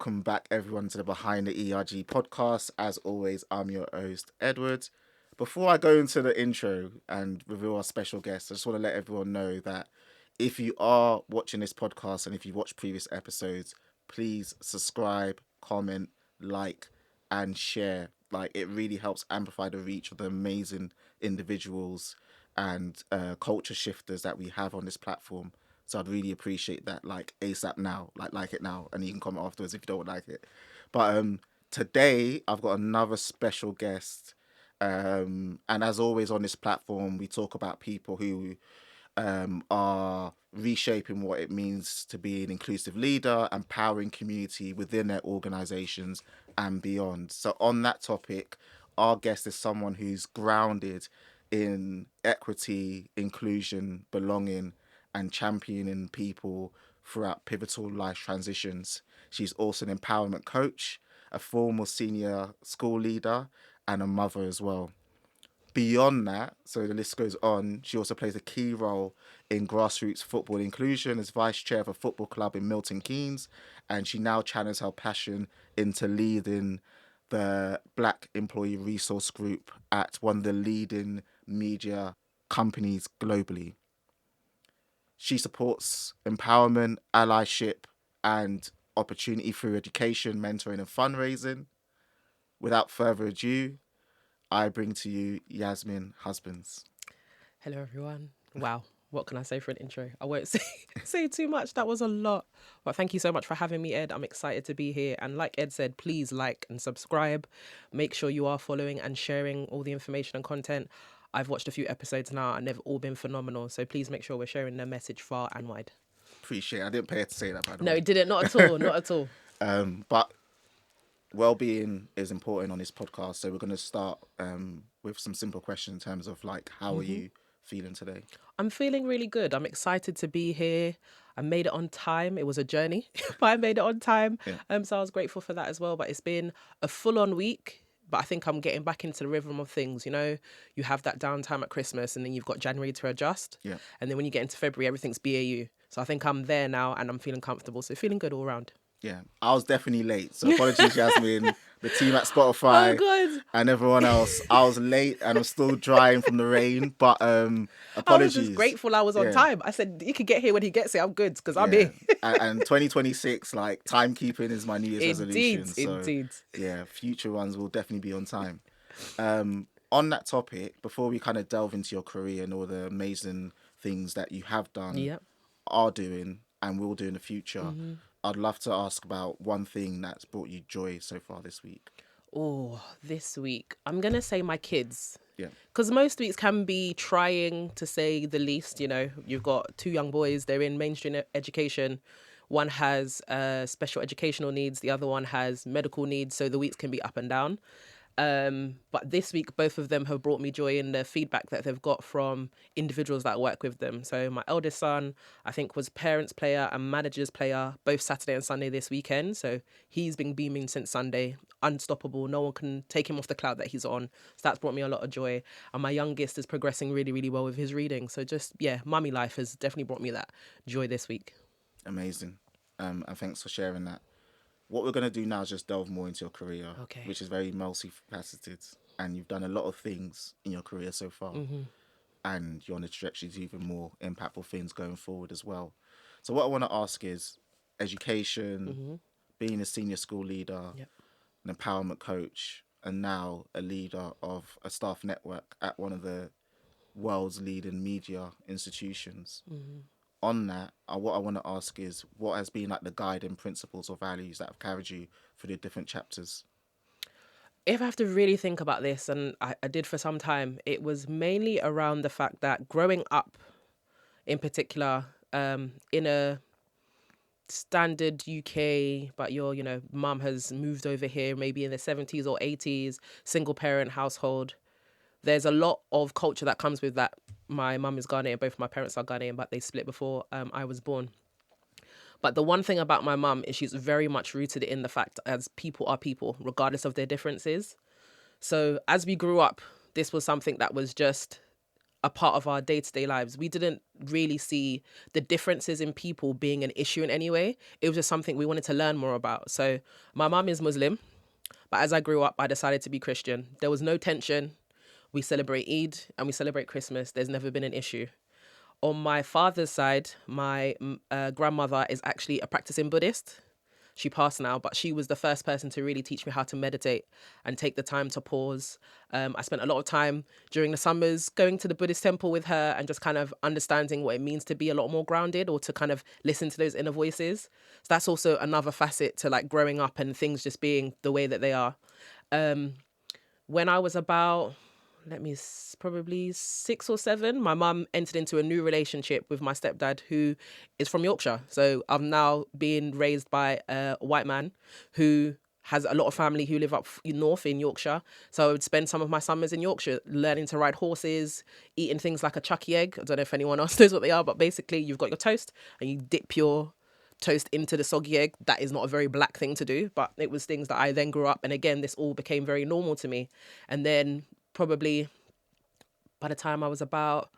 Welcome back, everyone, to the Behind the ERG podcast. As always, I'm your host, Edward. Before I go into the intro and reveal our special guest, I just want to let everyone know that if you are watching this podcast and if you watch previous episodes, please subscribe, comment, like, and share. Like, it really helps amplify the reach of the amazing individuals and culture shifters that we have on this platform. So I'd really appreciate that, like ASAP now, like it now, and you can comment afterwards if you don't like it. But today I've got another special guest, and as always on this platform, we talk about people who are reshaping what it means to be an inclusive leader, empowering community within their organizations and beyond. So on that topic, our guest is someone who's grounded in equity, inclusion, belonging, and championing people throughout pivotal life transitions. She's also an empowerment coach, a former senior school leader, and a mother as well. Beyond that, so the list goes on, she also plays a key role in grassroots football inclusion as vice chair of a football club in Milton Keynes, and she now channels her passion into leading the Black Employee Resource Group at one of the leading media companies globally. She supports empowerment, allyship, and opportunity through education, mentoring, and fundraising. Without further ado, I bring to you Yasmin Husbands. Hello, everyone. Wow. What can I say for an intro? I won't say too much. That was a lot. But thank you so much for having me, Ed. I'm excited to be here. And like Ed said, please like and subscribe. Make sure you are following and sharing all the information and content. I've watched a few episodes now and they've all been phenomenal. So please make sure we're sharing the message far and wide. Appreciate it. I didn't pay her to say that, by the No, way. it didn't. Not at all. Not at all. But well-being is important on this podcast. So we're going to start with some simple questions in terms of like, how are you feeling today? I'm feeling really good. I'm excited to be here. I made it on time. It was a journey, but I made it on time. Yeah. So I was grateful for that as well. But it's been a full-on week. But I think I'm getting back into the rhythm of things. You know, you have that downtime at Christmas and then you've got January to adjust. Yeah. And then when you get into February, everything's BAU. So I think I'm there now and I'm feeling comfortable. So feeling good all around. Yeah, I was definitely late. So apologies, Jasmine, the team at Oh, Spotify, God. and everyone else. I was late and I'm still drying from the rain, but I was just apologies. grateful I was on Yeah, time. I said, he can get here when he gets here. I'm good because I'm yeah. here. And 2026, like timekeeping is my New Year's Indeed, resolution. So indeed. yeah, future ones will definitely be on time. On that topic, before we kind of delve into your career and all the amazing things that you have done, Yep. are doing, and will do in the future, Mm-hmm. I'd love to ask about one thing that's brought you joy so far this week. Oh, this week, I'm going to say my kids. Yeah. Because most weeks can be trying, to say the least. You know, you've got two young boys, they're in mainstream education. One has special educational needs, the other one has medical needs. So the weeks can be up and down. But this week, both of them have brought me joy in the feedback that they've got from individuals that work with them. So my eldest son, I think, was parents player and managers player both Saturday and Sunday this weekend. So he's been beaming since Sunday, unstoppable. No one can take him off the cloud that he's on. So that's brought me a lot of joy. And my youngest is progressing really, really well with his reading. So just, yeah, mummy life has definitely brought me that joy this week. Amazing. And thanks for sharing that. What we're going to do now is just delve more into your career, Okay. which is very multifaceted. And you've done a lot of things in your career so far. Mm-hmm. And you're on the trajectory to even more impactful things going forward as well. So, what I want to ask is education, Mm-hmm. being a senior school leader, Yep. an empowerment coach, and now a leader of a staff network at one of the world's leading media institutions. Mm-hmm. On that, what I want to ask is what has been like the guiding principles or values that have carried you through the different chapters? If I have to really think about this, and I did for some time, it was mainly around the fact that growing up, in particular, in a standard UK, but your, mum has moved over here maybe in the 70s or 80s, single parent household. There's a lot of culture that comes with that. My mum is Ghanaian, both my parents are Ghanaian, but they split before I was born. But the one thing about my mum is she's very much rooted in the fact as people are people, regardless of their differences. So as we grew up, this was something that was just a part of our day-to-day lives. We didn't really see the differences in people being an issue in any way. It was just something we wanted to learn more about. So my mum is Muslim, but as I grew up, I decided to be Christian. There was no tension. We celebrate Eid and we celebrate Christmas. There's never been an issue. On my father's side, my grandmother is actually a practicing Buddhist. She passed now, but she was the first person to really teach me how to meditate and take the time to pause. I spent a lot of time during the summers going to the Buddhist temple with her and just kind of understanding what it means to be a lot more grounded, or to kind of listen to those inner voices. So that's also another facet to like growing up and things just being the way that they are. When I was about, probably 6 or 7, my mum entered into a new relationship with my stepdad, who is from Yorkshire. So I'm now being raised by a white man who has a lot of family who live up north in Yorkshire. So I would spend some of my summers in Yorkshire learning to ride horses, eating things like a Chucky egg. I don't know if anyone else knows what they are, but basically you've got your toast and you dip your toast into the soggy egg. That is not a very black thing to do, but it was things that I then grew up. And again, this all became very normal to me. And then probably by the time I was about,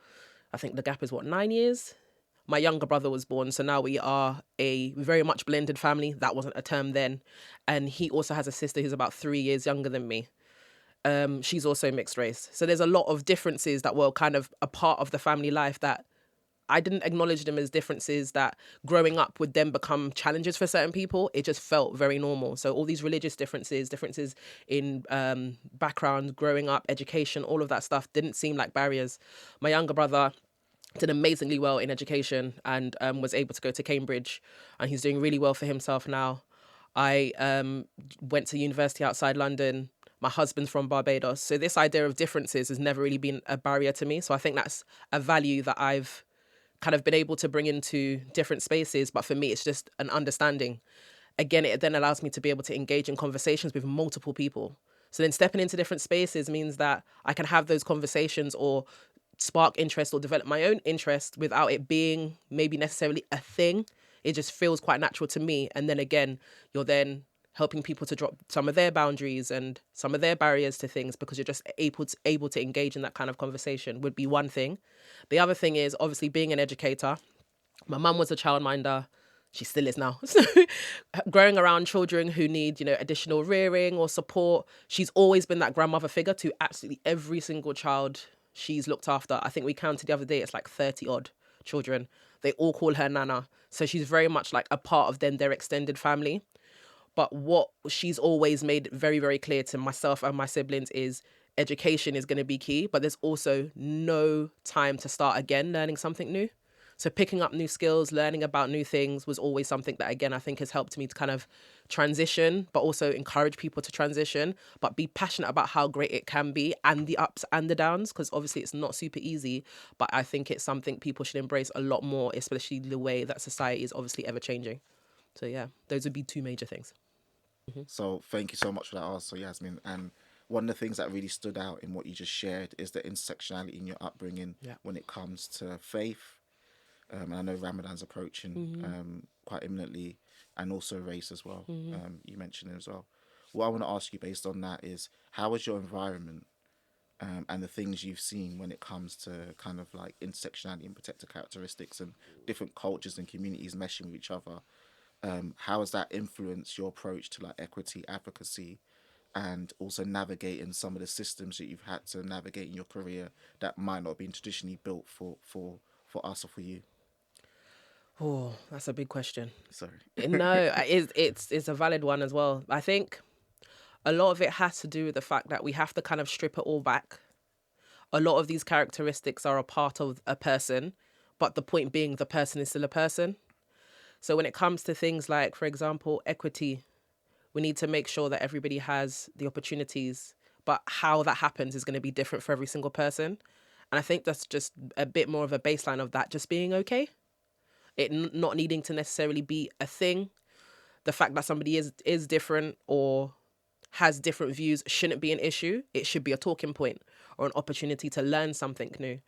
I think the gap is 9 years, my younger brother was born. So now we are a very much blended family. That wasn't a term then. And he also has a sister who's about 3 years younger than me. She's also mixed race. So there's a lot of differences that were kind of a part of the family life that I didn't acknowledge them as differences that growing up would then become challenges for certain people. It just felt very normal. So all these religious differences in background, growing up, education, all of that stuff didn't seem like barriers. My younger brother did amazingly well in education and was able to go to Cambridge, and he's doing really well for himself now. I went to university outside London. My husband's from Barbados. So this idea of differences has never really been a barrier to me. So I think that's a value that I've kind of been able to bring into different spaces. But for me, it's just an understanding. Again, it then allows me to be able to engage in conversations with multiple people. So then stepping into different spaces means that I can have those conversations or spark interest or develop my own interest without it being maybe necessarily a thing. It just feels quite natural to me. And then again, you're then helping people to drop some of their boundaries and some of their barriers to things, because you're just able to engage in that kind of conversation would be one thing. The other thing is obviously being an educator. My mum was a childminder. She still is now. So growing around children who need, additional rearing or support, she's always been that grandmother figure to absolutely every single child she's looked after. I think we counted the other day, it's like 30 odd children. They all call her Nana. So she's very much like a part of then their extended family. But what she's always made very, very clear to myself and my siblings is education is going to be key, but there's also no time to start again learning something new. So picking up new skills, learning about new things was always something that, again, I think has helped me to kind of transition, but also encourage people to transition, but be passionate about how great it can be and the ups and the downs, because obviously it's not super easy, but I think it's something people should embrace a lot more, especially the way that society is obviously ever changing. So yeah, those would be two major things. So thank you so much for that answer, Yasmin. And one of the things that really stood out in what you just shared is the intersectionality in your upbringing Yeah. when it comes to faith. And I know Ramadan's approaching quite imminently, and also race as well. You mentioned it as well. What I want to ask you based on that is, how is your environment and the things you've seen when it comes to kind of like intersectionality and protected characteristics and different cultures and communities meshing with each other? How has that influenced your approach to like equity, advocacy, and also navigating some of the systems that you've had to navigate in your career that might not have been traditionally built for us or for you? Oh, that's a big question. Sorry. No, it's a valid one as well. I think a lot of it has to do with the fact that we have to kind of strip it all back. A lot of these characteristics are a part of a person, but the point being the person is still a person. So when it comes to things like, for example, equity, we need to make sure that everybody has the opportunities, but how that happens is going to be different for every single person. And I think that's just a bit more of a baseline of that just being okay. It not needing to necessarily be a thing. The fact that somebody is different or has different views shouldn't be an issue. It should be a talking point or an opportunity to learn something new.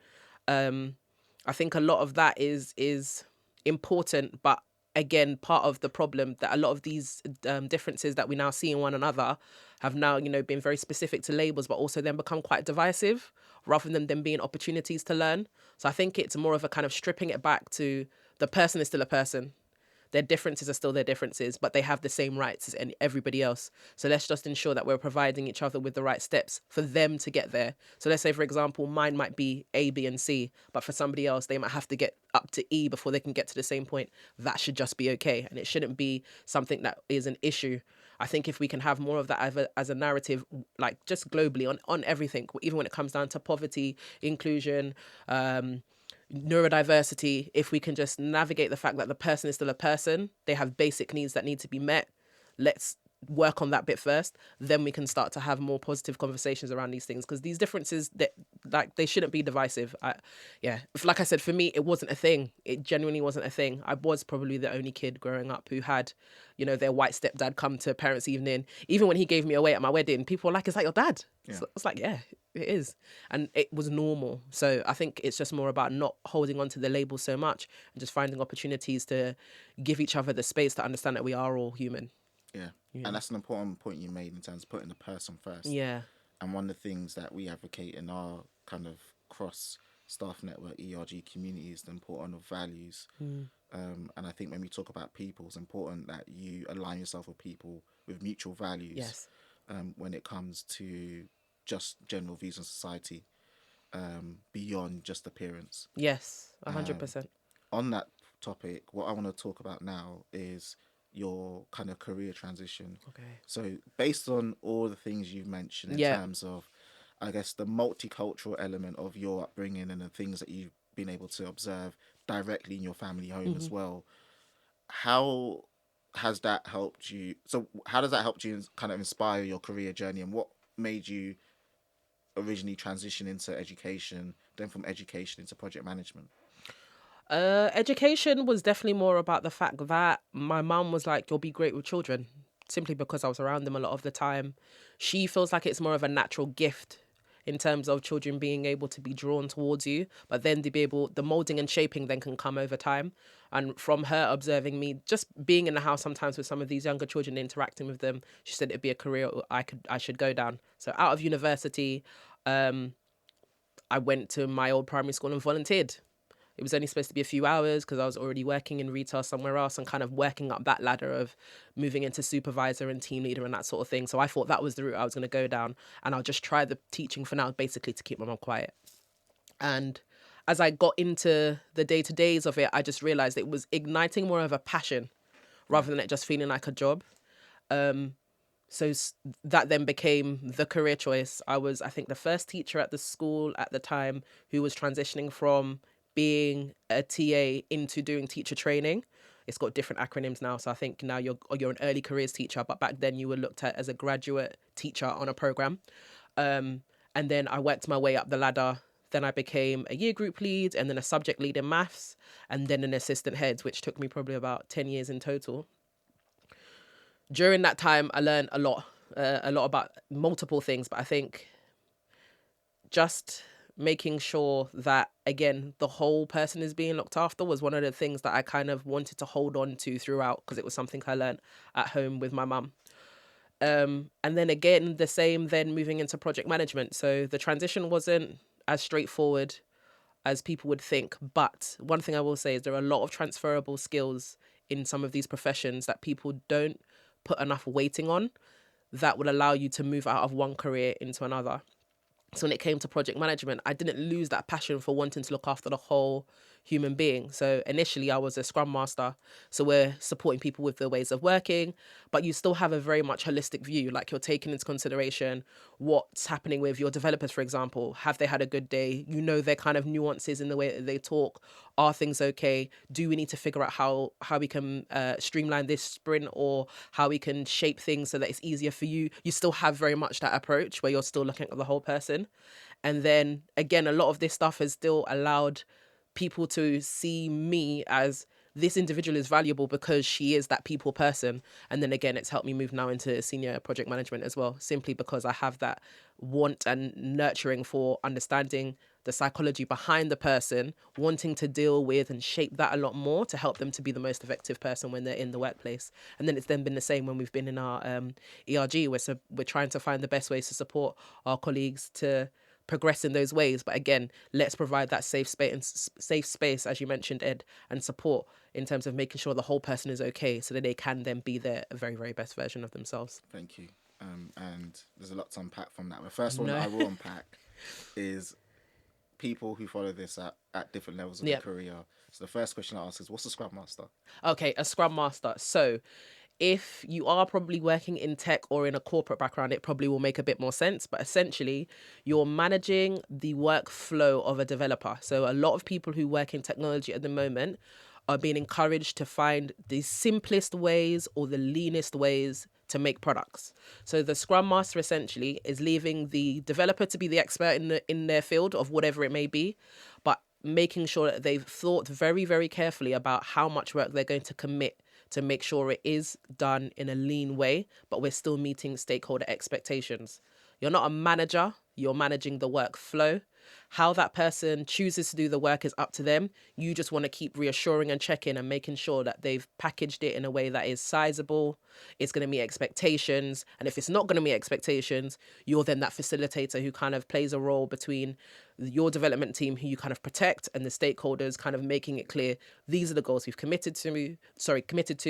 I think a lot of that is important, but again, part of the problem that a lot of these differences that we now see in one another have now, been very specific to labels, but also then become quite divisive rather than them being opportunities to learn. So I think it's more of a kind of stripping it back to the person is still a person. Their differences are still their differences, but they have the same rights as everybody else. So let's just ensure that we're providing each other with the right steps for them to get there. So let's say, for example, mine might be A, B, and C, but for somebody else, they might have to get up to E before they can get to the same point. That should just be okay. And it shouldn't be something that is an issue. I think if we can have more of that as a narrative, like just globally on everything, even when it comes down to poverty, inclusion, neurodiversity, if we can just navigate the fact that the person is still a person, they have basic needs that need to be met. Let's work on that bit first, then we can start to have more positive conversations around these things, because these differences, that like they shouldn't be divisive. Like I said, for me it wasn't a thing. It genuinely wasn't a thing. I was probably the only kid growing up who had, you know, their white stepdad come to parents' evening. Even when he gave me away at my wedding, people were like, "Is that your dad?" Yeah. So I was like, "Yeah, it is," and it was normal. So I think it's just more about not holding on to the label so much and just finding opportunities to give each other the space to understand that we are all human. Yeah. Yeah. And that's an important point you made in terms of putting the person first. Yeah. And one of the things that we advocate in our kind of cross staff network ERG community is the importance of values. And I think when we talk about people, it's important that you align yourself with people with mutual values Yes. when it comes to just general views on society, beyond just appearance. Yes. Um, 100%. on that topic, what I want to talk about now is your kind of career transition. Okay. So, based on all the things you've mentioned in Yeah. terms of, I guess, the multicultural element of your upbringing and the things that you've been able to observe directly in your family home as well, how has that helped you? So, how does that help you kind of inspire your career journey, and what made you originally transition into education, then from education into project management? Education was definitely more about the fact that my mum was like, "You'll be great with children," simply because I was around them a lot of the time. She feels like it's more of a natural gift in terms of children being able to be drawn towards you, but then the molding and shaping then can come over time. And from her observing me, just being in the house sometimes with some of these younger children, interacting with them, she said it'd be a career I should go down. So out of university, I went to my old primary school and volunteered. It was only supposed to be a few hours because I was already working in retail somewhere else and kind of working up that ladder of moving into supervisor and team leader and that sort of thing. So I thought that was the route I was going to go down, and I'll just try the teaching for now, basically to keep my mum quiet. And as I got into the day-to-days of it, I just realized it was igniting more of a passion Yeah. rather than it just feeling like a job. So that then became the career choice. I was, I think, the first teacher at the school at the time who was transitioning from being a TA into doing teacher training. It's got different acronyms now. So I think now you're an early careers teacher, but back then you were looked at as a graduate teacher on a program. And then I worked my way up the ladder. Then I became a year group lead and then a subject lead in maths and then an assistant head, which took me probably about 10 years in total. During that time, I learned a lot about multiple things, but I think just making sure that, again, the whole person is being looked after was one of the things that I kind of wanted to hold on to throughout, because it was something I learned at home with my mum. And then again, the same then moving into project management. So the transition wasn't as straightforward as people would think. But one thing I will say is there are a lot of transferable skills in some of these professions that people don't put enough weighting on, that would allow you to move out of one career into another. So when it came to project management, I didn't lose that passion for wanting to look after the whole human being. So initially I was a Scrum master. So we're supporting people with their ways of working, but you still have a very much holistic view. Like you're taking into consideration what's happening with your developers, for example. Have they had a good day? You know, their kind of nuances in the way that they talk. Are things okay? Do we need to figure out how we can streamline this sprint, or how we can shape things so that it's easier for you? You still have very much that approach where you're still looking at the whole person. And then again, a lot of this stuff has still allowed people to see me as this individual is valuable because she is that people person. And then again, it's helped me move now into senior project management as well, simply because I have that want and nurturing for understanding the psychology behind the person, wanting to deal with and shape that a lot more to help them to be the most effective person when they're in the workplace. And then it's then been the same when we've been in our ERG, we're trying to find the best ways to support our colleagues to progress in those ways. But again, let's provide that safe space, as you mentioned, Ed, and support in terms of making sure the whole person is okay, so that they can then be their very, very best version of themselves. Thank you. And there's a lot to unpack from that. The first one that No. I will unpack is people who follow this at different levels of their Yep. career. So the first question I ask is, what's a Scrum Master? Okay, a Scrum Master. So if you are probably working in tech or in a corporate background, it probably will make a bit more sense. But essentially, you're managing the workflow of a developer. So a lot of people who work in technology at the moment are being encouraged to find the simplest ways or the leanest ways to make products. So the Scrum Master essentially is leaving the developer to be the expert in their field of whatever it may be, but making sure that they've thought very, very carefully about how much work they're going to commit to make sure it is done in a lean way, but we're still meeting stakeholder expectations. You're not a manager, you're managing the workflow. How that person chooses to do the work is up to them. You just want to keep reassuring and checking and making sure that they've packaged it in a way that is sizable, it's going to meet expectations. And if it's not going to meet expectations, you're then that facilitator who kind of plays a role between your development team, who you kind of protect, and the stakeholders, kind of making it clear, these are the goals we've committed to,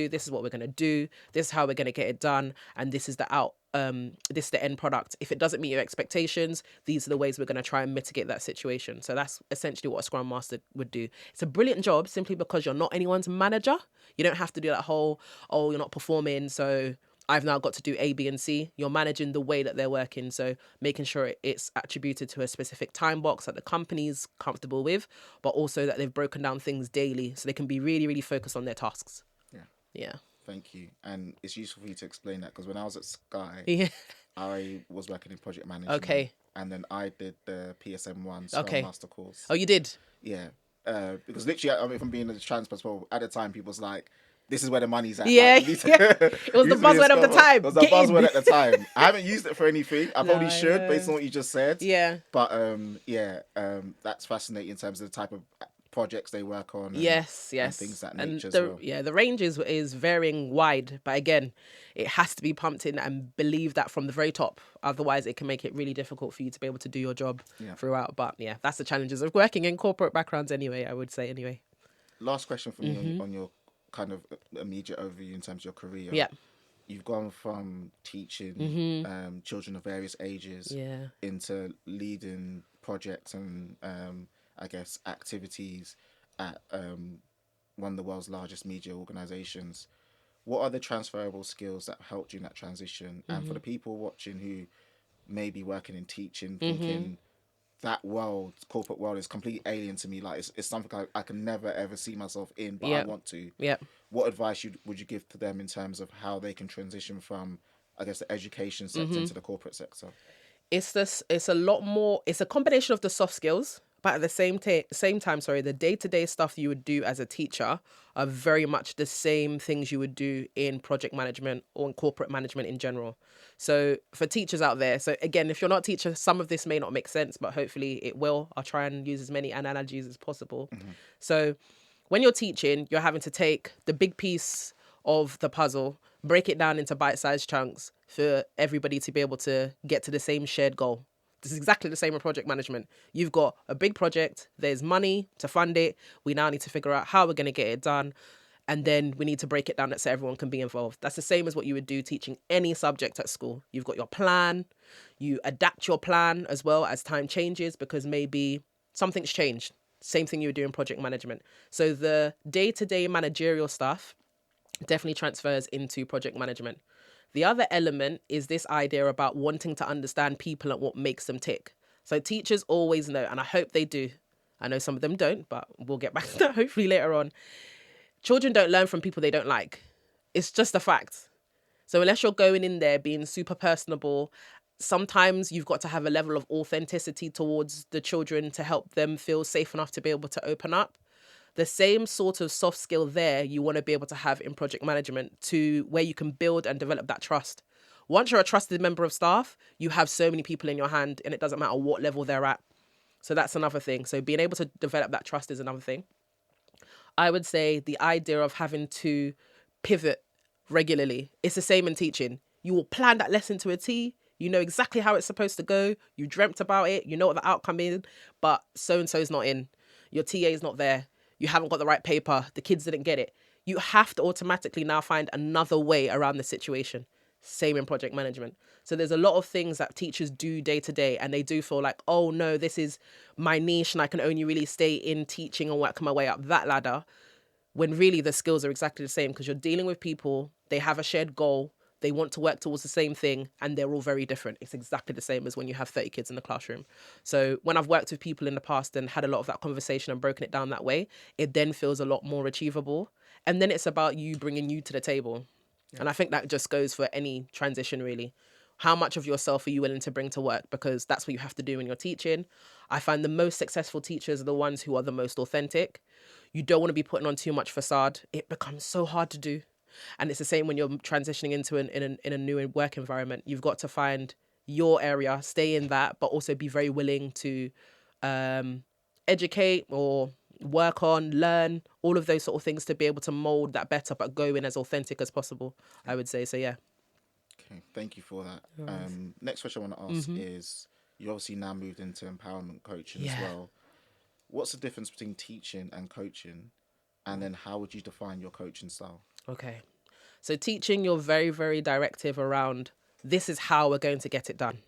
this is what we're going to do, this is how we're going to get it done, and this is this is the end product. If it doesn't meet your expectations, these are the ways we're going to try and mitigate that situation. So that's essentially what a Scrum Master would do. It's a brilliant job simply because you're not anyone's manager. You don't have to do that whole, oh, you're not performing, so I've now got to do A, B, and C. You're managing the way that they're working. So making sure it's attributed to a specific time box that the company's comfortable with, but also that they've broken down things daily so they can be really, really focused on their tasks. Yeah. Yeah. Thank you. And it's useful for you to explain that, because when I was at Sky, Yeah. I was working in project management. Okay. And then I did the PSM1 Scrum Okay. Master course. Oh, you did? Yeah. Because literally, I mean, if I'm being transparent, at the time, people was like, this is where the money's at. Yeah. Like, It was the buzzword of the time. It was the buzzword at the time. I haven't used it for anything. I probably No, should, I based know. on what you just said. Yeah. But that's fascinating in terms of the type of projects they work on. Yes. And things that nature as the well. the range is varying wide, but again, it has to be pumped in and believe that from the very top. Otherwise, it can make it really difficult for you to be able to do your job throughout. But yeah, that's the challenges of working in corporate backgrounds anyway, I would say anyway. Last question for me on your kind of immediate overview in terms of your career. Yeah. You've gone from teaching children of various ages into leading projects and I guess activities at one of the world's largest media organizations. What are the transferable skills that helped you in that transition? And for the people watching who may be working in teaching, thinking that world, corporate world, is completely alien to me. Like it's something I can never ever see myself in, but I want to. Yeah. What advice would you give to them in terms of how they can transition from, I guess, the education sector into the corporate sector? It's a lot more, it's a combination of the soft skills, but at the same time, the day-to-day stuff you would do as a teacher are very much the same things you would do in project management or in corporate management in general. So for teachers out there, so again, if you're not a teacher, some of this may not make sense, but hopefully it will. I'll try and use as many analogies as possible. So when you're teaching, you're having to take the big piece of the puzzle, break it down into bite-sized chunks for everybody to be able to get to the same shared goal. This is exactly the same with project management. You've got a big project, there's money to fund it. We now need to figure out how we're going to get it done. And then we need to break it down so everyone can be involved. That's the same as what you would do teaching any subject at school. You've got your plan. You adapt your plan as well as time changes, because maybe something's changed. Same thing you would do in project management. So the day-to-day managerial stuff definitely transfers into project management. The other element is this idea about wanting to understand people and what makes them tick. So teachers always know, and I hope they do. I know some of them don't, but we'll get back to that hopefully later on. Children don't learn from people they don't like. It's just a fact. So unless you're going in there being super personable, sometimes you've got to have a level of authenticity towards the children to help them feel safe enough to be able to open up. The same sort of soft skill there you want to be able to have in project management, to where you can build and develop that trust. Once you're a trusted member of staff, you have so many people in your hand and it doesn't matter what level they're at. So that's another thing. So being able to develop that trust is another thing. I would say the idea of having to pivot regularly, it's the same in teaching. You will plan that lesson to a T. You know exactly how it's supposed to go. You dreamt about it. You know what the outcome is, but so and so's not in. Your TA is not there. You haven't got the right paper. The kids didn't get it. You have to automatically now find another way around the situation. Same in project management. So there's a lot of things that teachers do day to day, and they do feel like, oh no, this is my niche and I can only really stay in teaching and work my way up that ladder, when really the skills are exactly the same, because you're dealing with people, they have a shared goal, they want to work towards the same thing, and they're all very different. It's exactly the same as when you have 30 kids in the classroom. So when I've worked with people in the past and had a lot of that conversation and broken it down that way, it then feels a lot more achievable. And then it's about you bringing you to the table. Yeah. And I think that just goes for any transition, really. How much of yourself are you willing to bring to work? Because that's what you have to do when you're teaching. I find the most successful teachers are the ones who are the most authentic. You don't want to be putting on too much facade. It becomes so hard to do. And it's the same when you're transitioning into in a new work environment. You've got to find your area, stay in that, but also be very willing to educate or work on, learn, all of those sort of things to be able to mold that better, but go in as authentic as possible, I would say. So, yeah. Okay, thank you for that. Nice. Next question I want to ask is, you obviously now moved into empowerment coaching as Yeah. well. What's the difference between teaching and coaching? And then how would you define your coaching style? Okay. So teaching, you're very, very directive around, this is how we're going to get it done.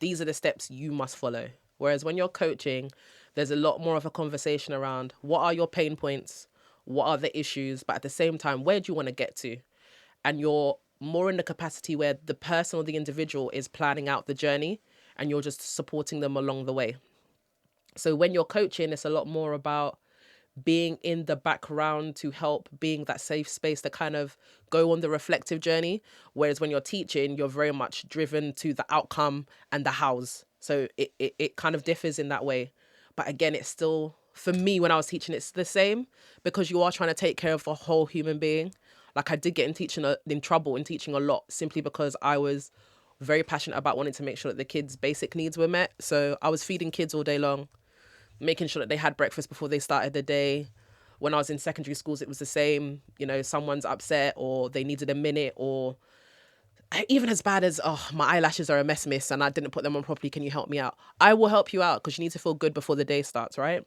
These are the steps you must follow. Whereas when you're coaching, there's a lot more of a conversation around, what are your pain points? What are the issues? But at the same time, where do you want to get to? And you're more in the capacity where the person or the individual is planning out the journey and you're just supporting them along the way. So when you're coaching, it's a lot more about being in the background to help, being that safe space to kind of go on the reflective journey. Whereas when you're teaching, you're very much driven to the outcome and the hows. So it kind of differs in that way. But again, it's still, for me, when I was teaching, it's the same, because you are trying to take care of the whole human being. Like I did get in trouble in teaching a lot, simply because I was very passionate about wanting to make sure that the kids' basic needs were met. So I was feeding kids all day long, making sure that they had breakfast before they started the day. When I was in secondary schools, it was the same. You know, someone's upset or they needed a minute, or even as bad as, oh, my eyelashes are a mess, miss, and I didn't put them on properly. Can you help me out? I will help you out, because you need to feel good before the day starts, right?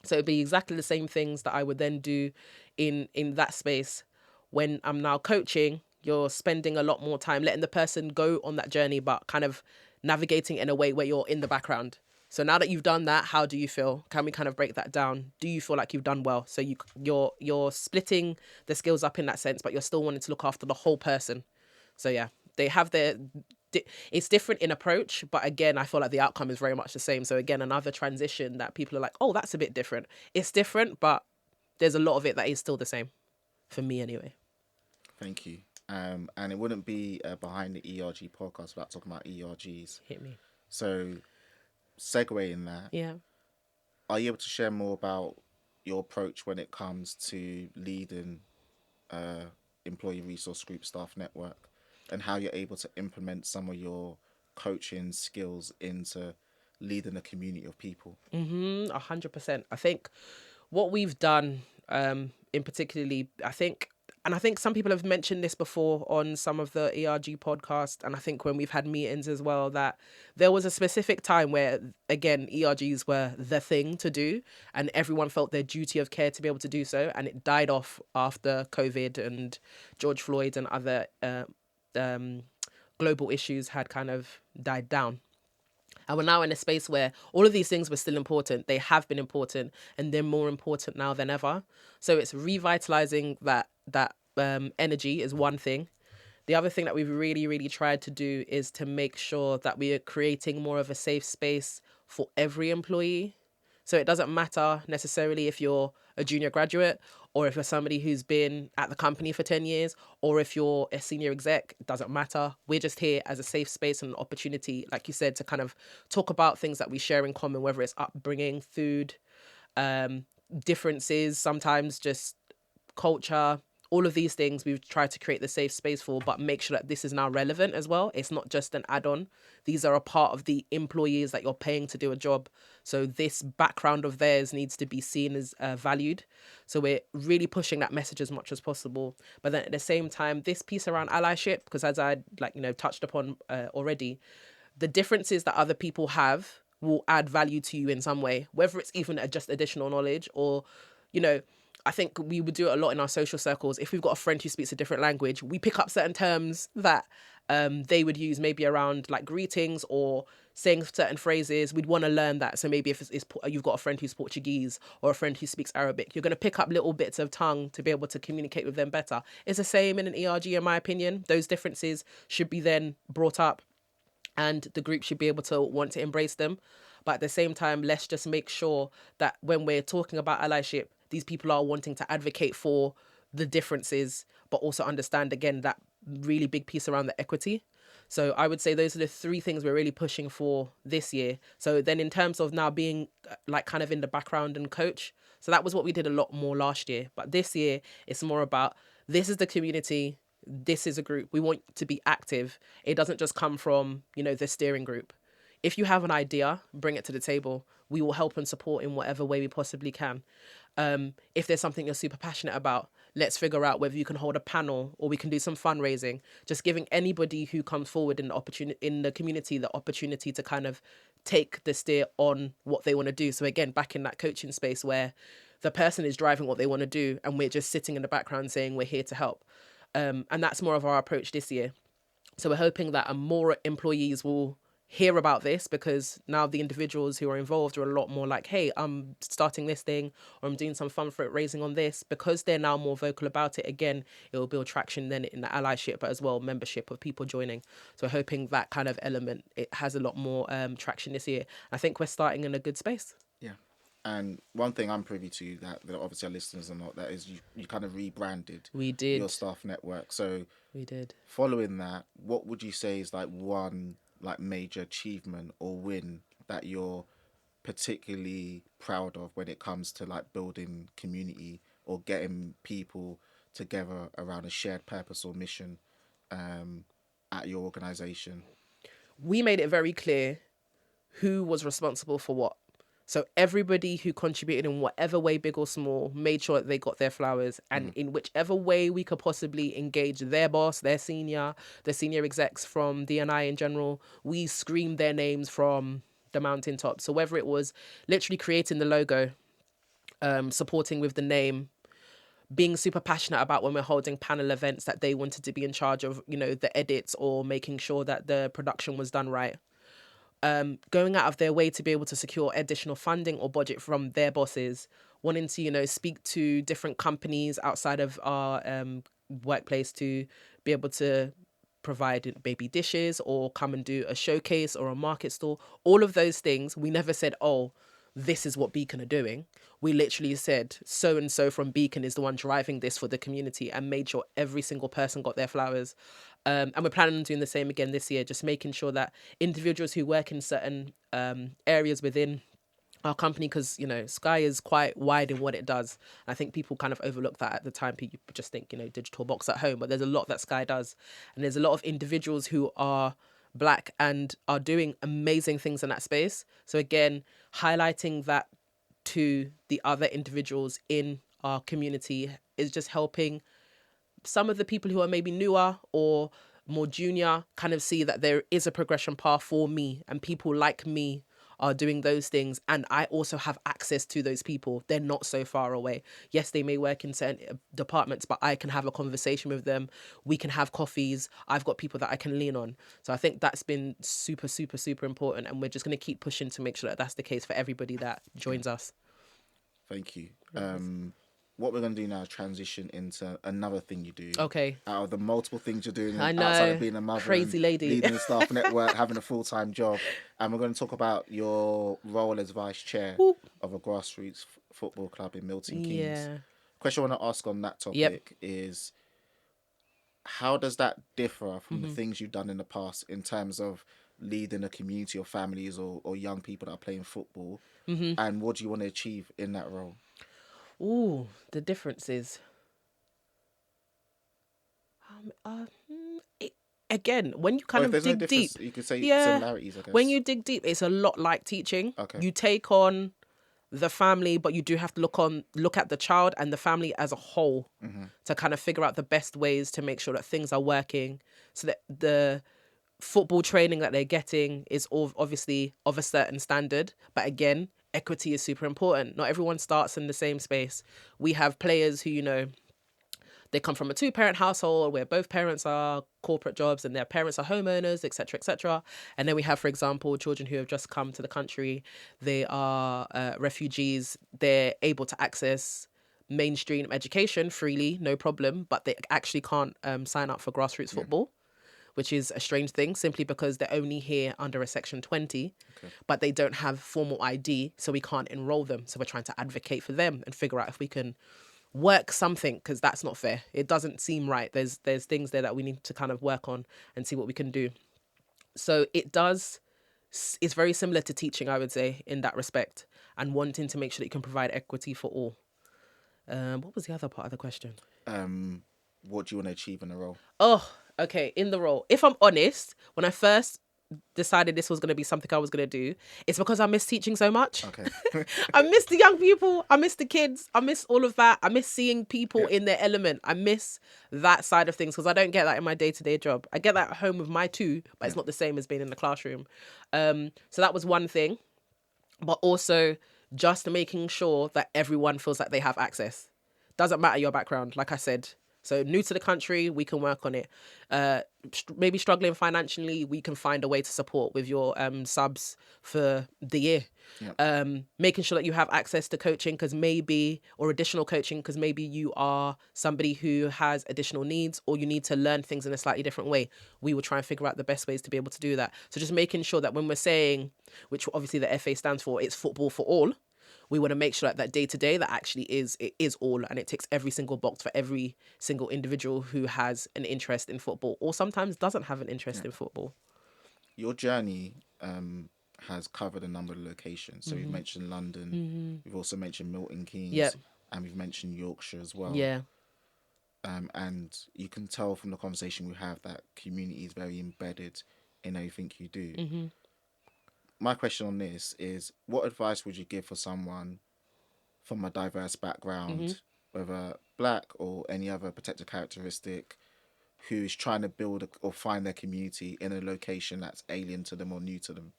So it'd be exactly the same things that I would then do in that space. When I'm now coaching, you're spending a lot more time letting the person go on that journey, but kind of navigating in a way where you're in the background. So now that you've done that, how do you feel? Can we kind of break that down? Do you feel like you've done well? So you're splitting the skills up in that sense, but you're still wanting to look after the whole person. So yeah, they have it's different in approach, but again, I feel like the outcome is very much the same. So again, another transition that people are like, oh, that's a bit different. It's different, but there's a lot of it that is still the same, for me anyway. Thank you. And it wouldn't be behind the ERG podcast without talking about ERGs. Hit me. So, segueing that, Yeah. are you able to share more about your approach when it comes to leading employee resource group staff network, and how you're able to implement some of your coaching skills into leading a community of people? 100%. I think what we've done, in particularly, and I think some people have mentioned this before on some of the ERG podcasts, and I think when we've had meetings as well, that there was a specific time where, again, ERGs were the thing to do, and everyone felt their duty of care to be able to do so, and it died off after COVID and George Floyd and other global issues had kind of died down. And we're now in a space where all of these things were still important. They have been important, and they're more important now than ever. So it's revitalizing that energy is one thing. The other thing that we've really, really tried to do is to make sure that we are creating more of a safe space for every employee. So it doesn't matter necessarily if you're a junior graduate, or if you're somebody who's been at the company for 10 years, or if you're a senior exec. It doesn't matter. We're just here as a safe space and an opportunity, like you said, to kind of talk about things that we share in common, whether it's upbringing, food, differences, sometimes just culture, all of these things we've tried to create the safe space for, but make sure that this is now relevant as well. It's not just an add-on. These are a part of the employees that you're paying to do a job. So this background of theirs needs to be seen as valued. So we're really pushing that message as much as possible. But then at the same time, this piece around allyship, because as I touched upon already, the differences that other people have will add value to you in some way, whether it's even just additional knowledge or, you know, I think we would do it a lot in our social circles. If we've got a friend who speaks a different language, we pick up certain terms that they would use maybe around like greetings or saying certain phrases. We'd want to learn that. So maybe if you've got a friend who's Portuguese or a friend who speaks Arabic, you're going to pick up little bits of tongue to be able to communicate with them better. It's the same in an ERG, in my opinion. Those differences should be then brought up and the group should be able to want to embrace them. But at the same time, let's just make sure that when we're talking about allyship, these people are wanting to advocate for the differences, but also understand, again, that really big piece around the equity. So I would say those are the three things we're really pushing for this year. So then in terms of now being like kind of in the background and coach, so that was what we did a lot more last year. But this year, it's more about this is the community, this is a group. We want to be active. It doesn't just come from, the steering group. If you have an idea, bring it to the table. We will help and support in whatever way we possibly can. If there's something you're super passionate about, let's figure out whether you can hold a panel or we can do some fundraising. Just giving anybody who comes forward in the community the opportunity to kind of take the steer on what they want to do. So again, back in that coaching space where the person is driving what they want to do and we're just sitting in the background saying we're here to help. And that's more of our approach this year. So we're hoping that more employees will hear about this, because now the individuals who are involved are a lot more like, hey, I'm starting this thing or I'm doing some fundraising on this. Because they're now more vocal about it, again, it will build traction then in the allyship, but as well membership of people joining. So we're hoping that kind of element, it has a lot more traction this year. I think we're starting in a good space. Yeah. And one thing I'm privy to that obviously our listeners are not, that is you kind of rebranded We your did. staff network. So We did. following that, what would you say is like one like major achievement or win that you're particularly proud of when it comes to like building community or getting people together around a shared purpose or mission um, at your organization? We made it very clear who was responsible for what. So everybody who contributed in whatever way, big or small, made sure that they got their flowers. And in whichever way we could possibly engage their boss, their senior, the senior execs from DNI in general, we screamed their names from the mountaintop. So whether it was literally creating the logo, supporting with the name, being super passionate about when we're holding panel events that they wanted to be in charge of, the edits or making sure that the production was done right. Going out of their way to be able to secure additional funding or budget from their bosses, wanting to, speak to different companies outside of our workplace to be able to provide baby dishes or come and do a showcase or a market stall. All of those things, we never said, oh, this is what Beacon are doing. We literally said so and so from Beacon is the one driving this for the community, and made sure every single person got their flowers. And we're planning on doing the same again this year, just making sure that individuals who work in certain areas within our company, because Sky is quite wide in what it does. I think people kind of overlook that at the time. People just think digital box at home, but there's a lot that Sky does, and there's a lot of individuals who are Black and are doing amazing things in that space. So again, highlighting that to the other individuals in our community is just helping some of the people who are maybe newer or more junior kind of see that there is a progression path for me, and people like me are doing those things, and I also have access to those people. They're not so far away. Yes, they may work in certain departments, but I can have a conversation with them. We can have coffees. I've got people that I can lean on. So I think that's been super, super, super important, and we're just going to keep pushing to make sure that that's the case for everybody that joins us. Thank you. What we're going to do now is transition into another thing you do. Okay. Out of the multiple things you're doing I know. outside of being a mother, Crazy and lady. leading the staff network, having a full-time job, and we're going to talk about your role as vice chair Whoop. of a grassroots football club in Milton Keynes. Yeah. Question I want to ask on that Yep. topic is, how does that differ from the things you've done in the past in terms of leading a community or families or young people that are playing football? And what do you want to achieve in that role? Ooh, the differences. it, again, when you Or kind if of there's no dig difference, deep, you could say yeah, similarities, I when guess. you dig deep, it's a lot like teaching. Okay. You take on the family, but you do have to look at the child and the family as a whole to kind of figure out the best ways to make sure that things are working, so that the football training that they're getting is obviously of a certain standard. But again, equity is super important. Not everyone starts in the same space. We have players who, they come from a two-parent household where both parents are corporate jobs and their parents are homeowners, etc., etc. And then we have, for example, children who have just come to the country. They are refugees. They're able to access mainstream education freely, no problem, but they actually can't sign up for grassroots football, which is a strange thing, simply because they're only here under a Section 20, but they don't have formal ID, so we can't enroll them. So we're trying to advocate for them and figure out if we can work something, because that's not fair. It doesn't seem right. There's things there that we need to kind of work on and see what we can do. So it's very similar to teaching, I would say, in that respect, and wanting to make sure that you can provide equity for all. What was the other part of the question? What do you want to achieve in a role? Oh, okay. In the role, if I'm honest, when I first decided this was going to be something I was going to do, it's because I miss teaching so much. Okay. I miss the young people. I miss the kids. I miss all of that. I miss seeing people Yeah. in their element. I miss that side of things because I don't get that in my day-to-day job. I get that at home with my two, but it's not the same as being in the classroom. So that was one thing. But also just making sure that everyone feels like they have access. Doesn't matter your background, like I said. So new to the country, we can work on it. Maybe struggling financially, we can find a way to support with your subs for the year. Making sure that you have access to coaching or additional coaching, because maybe you are somebody who has additional needs or you need to learn things in a slightly different way. We will try and figure out the best ways to be able to do that. So just making sure that when we're saying, which obviously the FA stands for, it's football for all, we want to make sure that day to day that actually it is all, and it ticks every single box for every single individual who has an interest in football or sometimes doesn't have an interest in football. Your journey has covered a number of locations. So we've mentioned London, we've also mentioned Milton Yeah. Keynes, and we've mentioned Yorkshire as well. Yeah. And you can tell from the conversation we have that community is very embedded in everything you do. My question on this is, what advice would you give for someone from a diverse background, whether black or any other protected characteristic, who is trying to build or find their community in a location that's alien to them or new to them?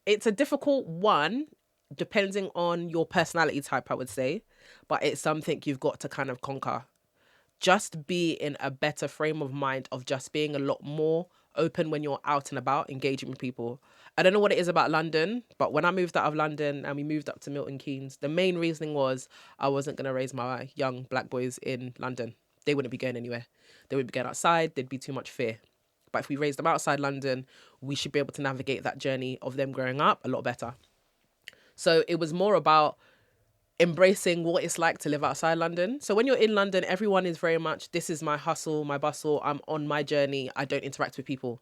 It's a difficult one, depending on your personality type, I would say, but it's something you've got to kind of conquer. Just be in a better frame of mind of just being a lot more open when you're out and about, engaging with people. I don't know what it is about London, but when I moved out of London and we moved up to Milton Keynes, the main reasoning was I wasn't going to raise my young black boys in London. They wouldn't be going anywhere. They would be going outside. There'd be too much fear. But if we raise them outside London, we should be able to navigate that journey of them growing up a lot better. So it was more about embracing what it's like to live outside London. So when you're in London, everyone is very much, this is my hustle, my bustle. I'm on my journey. I don't interact with people.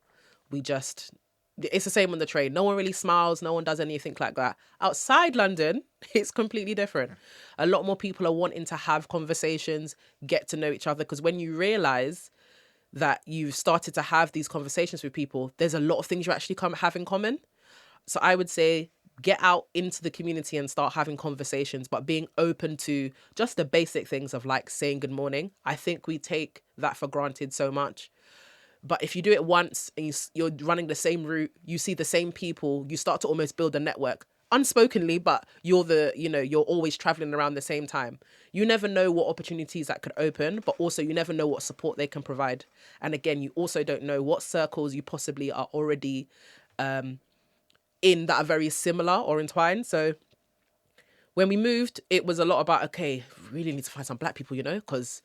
It's the same on the train. No one really smiles. No one does anything like that. Outside London, it's completely different. A lot more people are wanting to have conversations, get to know each other. Because when you realize that you've started to have these conversations with people, there's a lot of things you actually have in common. So I would say get out into the community and start having conversations, but being open to just the basic things of like saying good morning. I think we take that for granted so much. But if you do it once and you're running the same route, you see the same people, you start to almost build a network unspokenly, but you're always traveling around the same time. You never know what opportunities that could open, but also you never know what support they can provide. And again, you also don't know what circles you possibly are already in that are very similar or entwined. So when we moved, it was a lot about, okay, really need to find some black people, because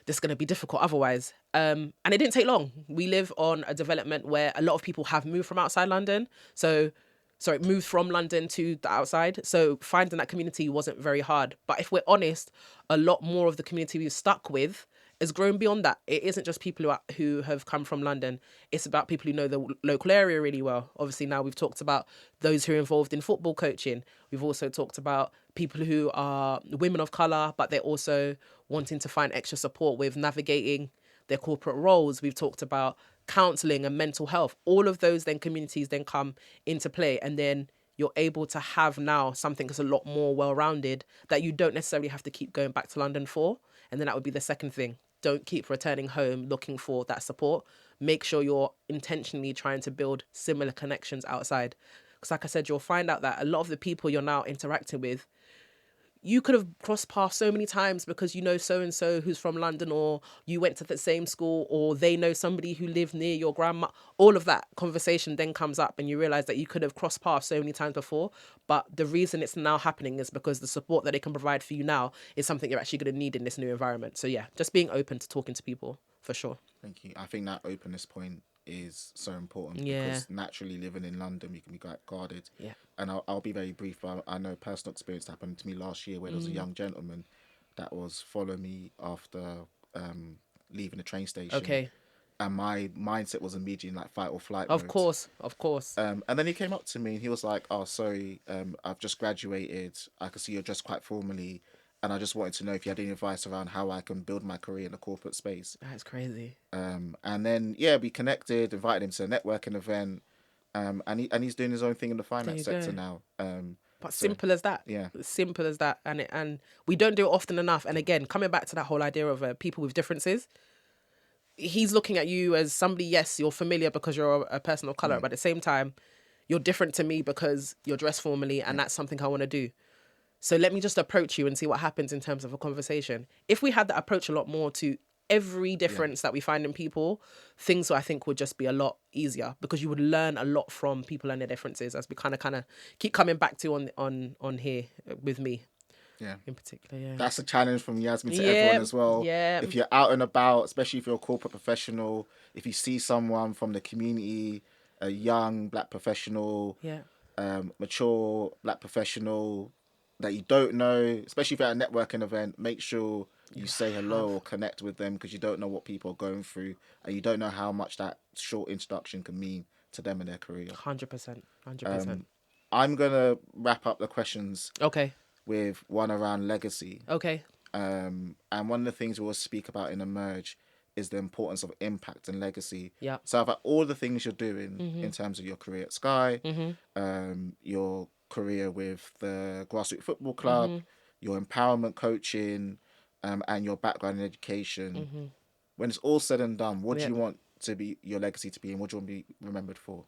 this is going to be difficult otherwise. And it didn't take long. We live on a development where a lot of people have moved from outside London. So sorry, moved from London to the outside. So finding that community wasn't very hard. But if we're honest, a lot more of the community we've stuck with has grown beyond that. It isn't just people who have come from London. It's about people who know the local area really well. Obviously, now we've talked about those who are involved in football coaching. We've also talked about people who are women of colour, but they're also wanting to find extra support with navigating their corporate roles. We've talked about counselling and mental health. All of those then communities then come into play, and then you're able to have now something that's a lot more well-rounded that you don't necessarily have to keep going back to London for. And then that would be the second thing. Don't keep returning home looking for that support. Make sure you're intentionally trying to build similar connections outside. Because like I said, you'll find out that a lot of the people you're now interacting with, you could have crossed paths so many times because you know so and so who's from London, or you went to the same school, or they know somebody who lived near your grandma. All of that conversation then comes up, and you realize that you could have crossed paths so many times before. But the reason it's now happening is because the support that they can provide for you now is something you're actually going to need in this new environment. So yeah, just being open to talking to people for sure. Thank you. I think that openness point is so important Yeah. because naturally living in London, you can be quite guarded. Yeah. And I'll be very brief, but I know personal experience happened to me last year where there was a young gentleman that was following me after leaving the train station. Okay. And my mindset was immediately like fight or flight Of mode. course. Of course. And then he came up to me and he was like, "Oh, sorry, I've just graduated. I could see you're dressed quite formally, and I just wanted to know if you had any advice around how I can build my career in the corporate space." That's crazy. And then we connected, invited him to a networking event, and he's doing his own thing in the finance sector now. But simple as that. Yeah. Simple as that. And we don't do it often enough. And again, coming back to that whole idea of people with differences, he's looking at you as somebody, yes, you're familiar because you're a person of colour, but at the same time, you're different to me because you're dressed formally, and that's something I want to do. So let me just approach you and see what happens in terms of a conversation. If we had that approach a lot more to every difference that we find in people, things I think would just be a lot easier because you would learn a lot from people and their differences, as we kind of keep coming back to on here with me. Yeah. In particular, yeah. That's a challenge from Yasmin to everyone as well. Yeah. If you're out and about, especially if you're a corporate professional, if you see someone from the community, a young black professional, Yeah. Mature black professional that you don't know, especially if you're at a networking event, make sure you say hello or connect with them because you don't know what people are going through and you don't know how much that short introduction can mean to them in their career. 100%. 100%. I'm going to wrap up the questions Okay. with one around legacy. Okay. And one of the things we will speak about in Emerge is the importance of impact and legacy. Yeah. So about all the things you're doing in terms of your career at Sky, your career with the grassroots football club, your empowerment coaching, and your background in education. When it's all said and done, what do you want to be your legacy to be, and what do you want to be remembered for?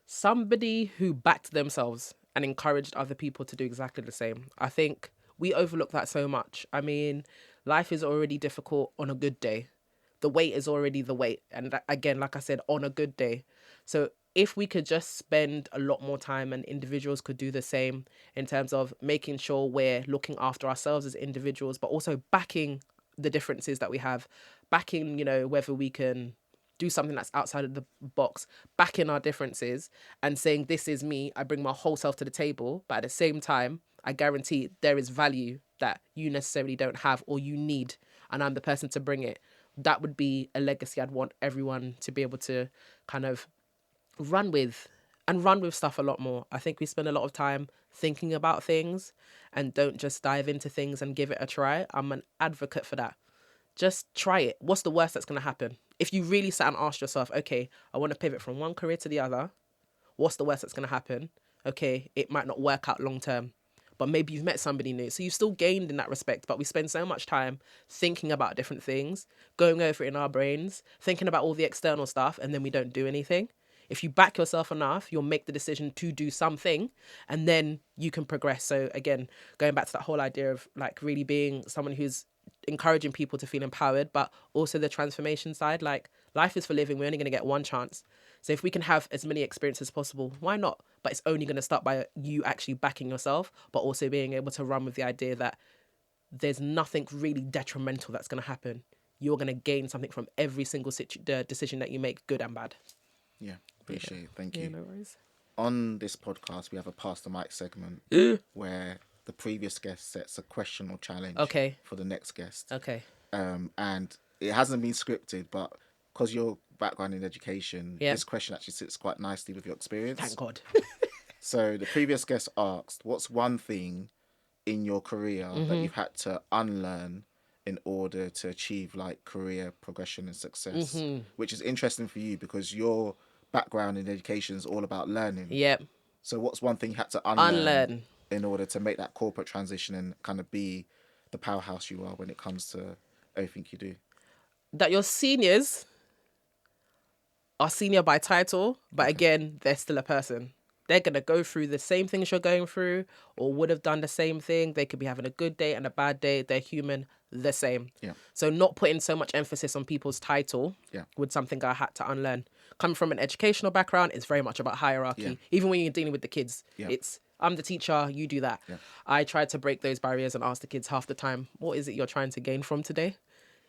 Somebody who backed themselves and encouraged other people to do exactly the same. I think we overlook that so much. I mean, life is already difficult on a good day. The weight is already the weight. And again, like I said, on a good day. So if we could just spend a lot more time and individuals could do the same in terms of making sure we're looking after ourselves as individuals, but also backing the differences that we have, backing, whether we can do something that's outside of the box, backing our differences and saying, this is me, I bring my whole self to the table, but at the same time, I guarantee there is value that you necessarily don't have or you need, and I'm the person to bring it. That would be a legacy I'd want everyone to be able to kind of run with stuff a lot more. I think we spend a lot of time thinking about things and don't just dive into things and give it a try. I'm an advocate for that. Just try it. What's the worst that's going to happen? If you really sat and asked yourself, okay, I want to pivot from one career to the other, what's the worst that's going to happen? Okay, it might not work out long term, but maybe you've met somebody new. So you've still gained in that respect, but we spend so much time thinking about different things, going over it in our brains, thinking about all the external stuff, and then we don't do anything. If you back yourself enough, you'll make the decision to do something and then you can progress. So again, going back to that whole idea of like really being someone who's encouraging people to feel empowered, but also the transformation side, like life is for living. We're only going to get one chance. So if we can have as many experiences as possible, why not? But it's only going to start by you actually backing yourself, but also being able to run with the idea that there's nothing really detrimental that's going to happen. You're going to gain something from every single decision that you make, good and bad. Yeah, appreciate it. Thank you. No worries. On this podcast, we have a Pass the Mic segment where the previous guest sets a question or challenge Okay. for the next guest. Okay. And it hasn't been scripted, but because your background in education, Yeah. this question actually sits quite nicely with your experience. Thank God. So the previous guest asked, what's one thing in your career that you've had to unlearn in order to achieve like career progression and success? Which is interesting for you because your background in education is all about learning. Yep. So what's one thing you had to unlearn Unlearn. in order to make that corporate transition and kind of be the powerhouse you are when it comes to everything you do? That your seniors are senior by title, but again, they're still a person. They're going to go through the same things you're going through or would have done the same thing. They could be having a good day and a bad day. They're human, the same. Yeah. So not putting so much emphasis on people's title Yeah. was something I had to unlearn. Coming from an educational background, it's very much about hierarchy. Yeah. Even when you're dealing with the kids, Yeah. it's I'm the teacher, you do that. Yeah. I tried to break those barriers and ask the kids half the time, what is it you're trying to gain from today?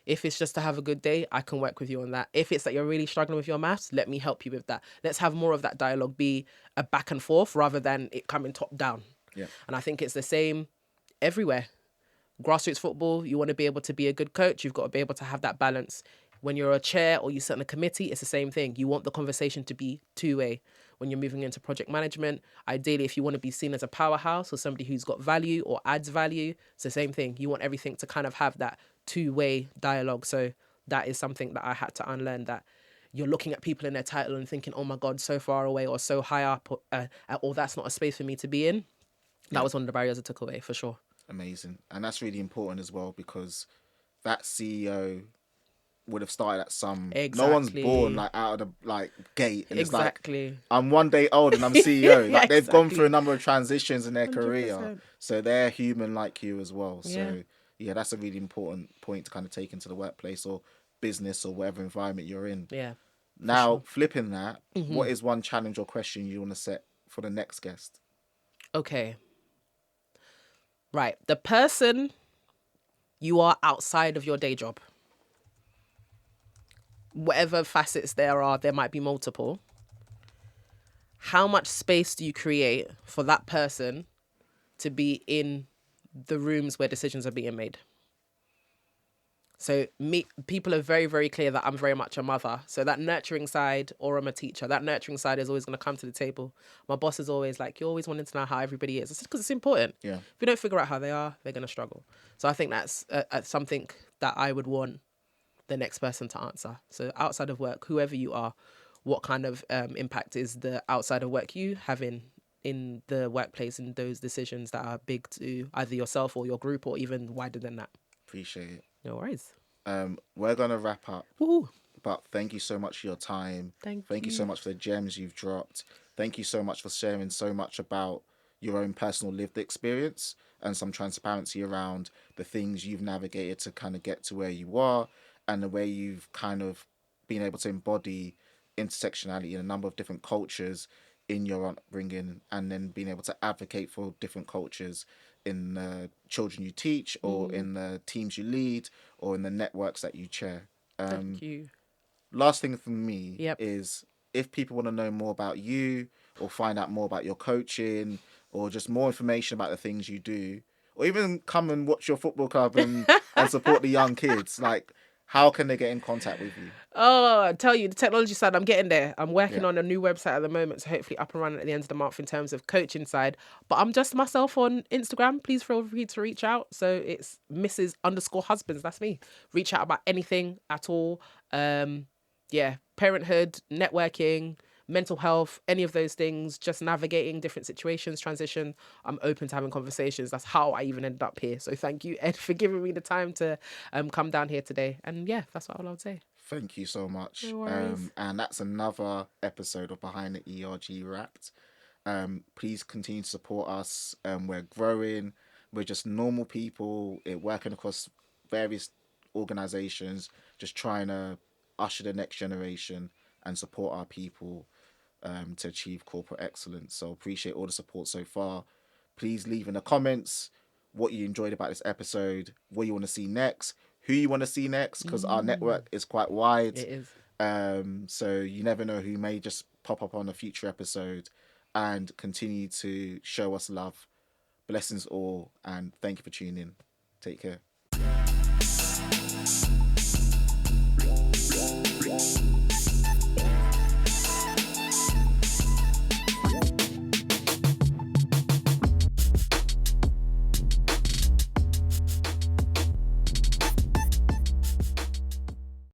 If it's just to have a good day, I can work with you on that. If it's that you're really struggling with your maths, let me help you with that. Let's have more of that dialogue be a back and forth rather than it coming top down. Yeah. And I think it's the same everywhere. Grassroots football, you want to be able to be a good coach, you've got to be able to have that balance. When you're a chair or you sit on a committee, it's the same thing. You want the conversation to be two-way. When you're moving into project management, ideally, if you want to be seen as a powerhouse or somebody who's got value or adds value, it's the same thing. You want everything to kind of have that two-way dialogue. So that is something that I had to unlearn, that you're looking at people in their title and thinking, oh my God, so far away or so high up, or that's not a space for me to be in. That was one of the barriers I took away, for sure. Amazing. And that's really important as well because that CEO would have started at some. No one's Exactly. born like out of the like gate and Exactly. it's like I'm one day old and I'm CEO. Like they've gone Exactly. through a number of transitions in their career, 100%. so they're human like you as well. Yeah. So yeah, that's a really important point to kind of take into the workplace or business or whatever environment you're in. Yeah. Now, flipping that, what is one challenge or question you want to set for the next guest? Okay. Right. The person you are outside of your day job. Whatever facets there might be multiple. How much space do you create for that person to be in the rooms where decisions are being made? So people are very, very clear that I'm very much a mother. So that nurturing side, or I'm a teacher, that nurturing side is always going to come to the table. My boss is always like, you're always wanting to know how everybody is. It's because it's important. Yeah. If you don't figure out how they are, they're going to struggle. So I think that's something that I would want the next person to answer. So outside of work, whoever you are, what kind of impact is the outside of work you having in the workplace and those decisions that are big to either yourself or your group or even wider than that? Appreciate it. No worries. We're gonna wrap up. Woohoo. But thank you so much for your time. Thank you you. so much for the gems you've dropped. Thank you so much for sharing so much about your own personal lived experience and some transparency around the things you've navigated to kind of get to where you are and the way you've kind of been able to embody intersectionality in a number of different cultures in your upbringing and then being able to advocate for different cultures in the children you teach or in the teams you lead or in the networks that you chair. Thank you. Last thing from me Yep. is if people want to know more about you or find out more about your coaching or just more information about the things you do or even come and watch your football club and support the young kids, like how can they get in contact with you? Oh, I tell you, the technology side, I'm getting there. I'm working Yeah. on a new website at the moment, so hopefully up and running at the end of the month in terms of coaching side. But I'm just myself on Instagram. Please feel free to reach out. So it's Mrs._Husbands. That's me. Reach out about anything at all. Yeah, parenthood, networking, mental health, any of those things, just navigating different situations, transition. I'm open to having conversations. That's how I even ended up here. So thank you, Ed, for giving me the time to come down here today. And yeah, that's what I would say. Thank you so much. No worries. And that's another episode of Behind the ERG Wrapped. Please continue to support us. We're growing. We're just normal people working across various organizations, just trying to usher the next generation and support our people to achieve corporate excellence. So appreciate all the support so far. Please leave in the comments what you enjoyed about this episode, what you want to see next, who you want to see next, because our network is quite wide. It is. So you never know who may just pop up on a future episode. and continue to show us love. Blessings all, and thank you for tuning in. Take care.